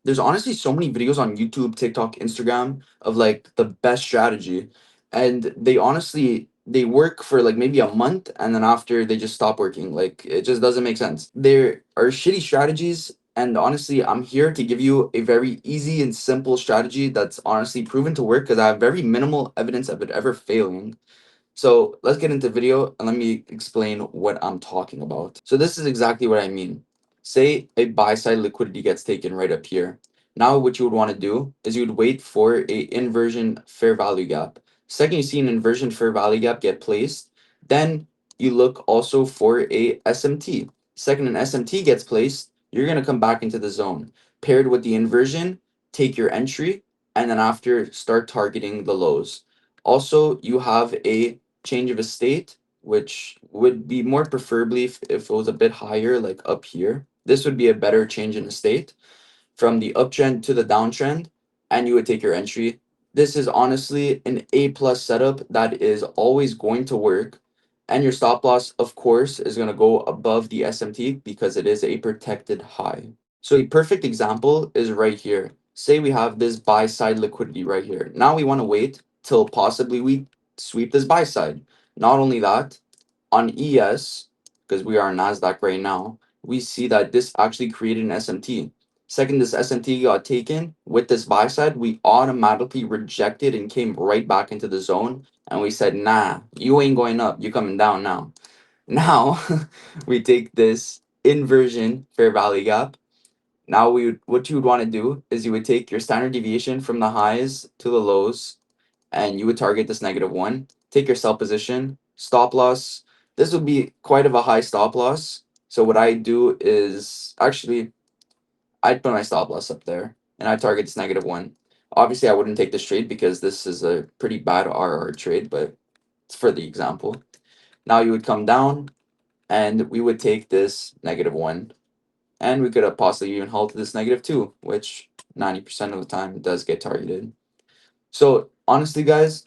there's honestly so many videos on YouTube, TikTok, Instagram of like the best strategy, and they work for like maybe a month, and then after they just stop working. Like it just doesn't make sense. There are shitty strategies, and honestly, I'm here to give you a very easy and simple strategy that's honestly proven to work because I have very minimal evidence of it ever failing. So let's get into video and let me explain what I'm talking about. So this is exactly what I mean. Say a buy side liquidity gets taken right up here. Now what you would want to do is you would wait for a inversion fair value gap. Second you see an inversion fair value gap get placed, then you look also for a SMT. Second an SMT gets placed, you're going to come back into the zone. Paired with the inversion, take your entry, and then after start targeting the lows. Also, you have a change of a state, which would be more preferably if it was a bit higher, like up here. This would be a better change in the state from the uptrend to the downtrend, and you would take your entry. This is honestly an A plus setup that is always going to work. And your stop loss, of course, is going to go above the SMT because it is a protected high. So a perfect example is right here. Say we have this buy side liquidity right here. Now we want to wait till possibly we sweep this buy side. Not only that, on ES, because we are on NASDAQ right now, we see that this actually created an SMT. Second, this SMT got taken with this buy side, we automatically rejected and came right back into the zone. And we said, nah, you ain't going up, you coming down now. Now, we take this inversion fair value gap. Now, what you would want to do is you would take your standard deviation from the highs to the lows, and you would target this -1. Take your sell position, stop loss. This would be quite of a high stop loss. So what I do is actually I'd put my stop loss up there and I target this -1. Obviously, I wouldn't take this trade because this is a pretty bad RR trade, but it's for the example. Now you would come down and we would take this -1, and we could have possibly even halted this -2, which 90% of the time does get targeted. So honestly, guys,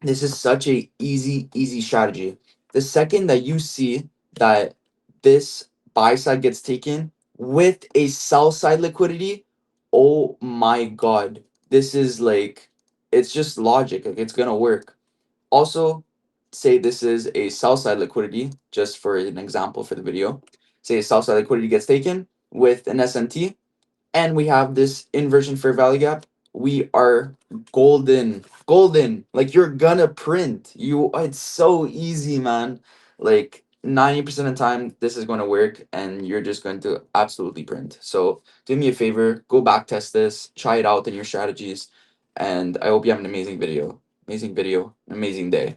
this is such a easy strategy. The second that you see that this buy side gets taken with a sell side liquidity, oh my god. This is like it's just logic. Like it's gonna work. Also, say this is a sell side liquidity, just for an example for the video. Say a sell side liquidity gets taken with an SMT, and we have this inversion fair value gap. We are golden. Like you're gonna print. It's so easy, man. Like 90% of the time, this is going to work, and you're just going to absolutely print. So do me a favor, go back test this, try it out in your strategies, and I hope you have an amazing video, amazing day.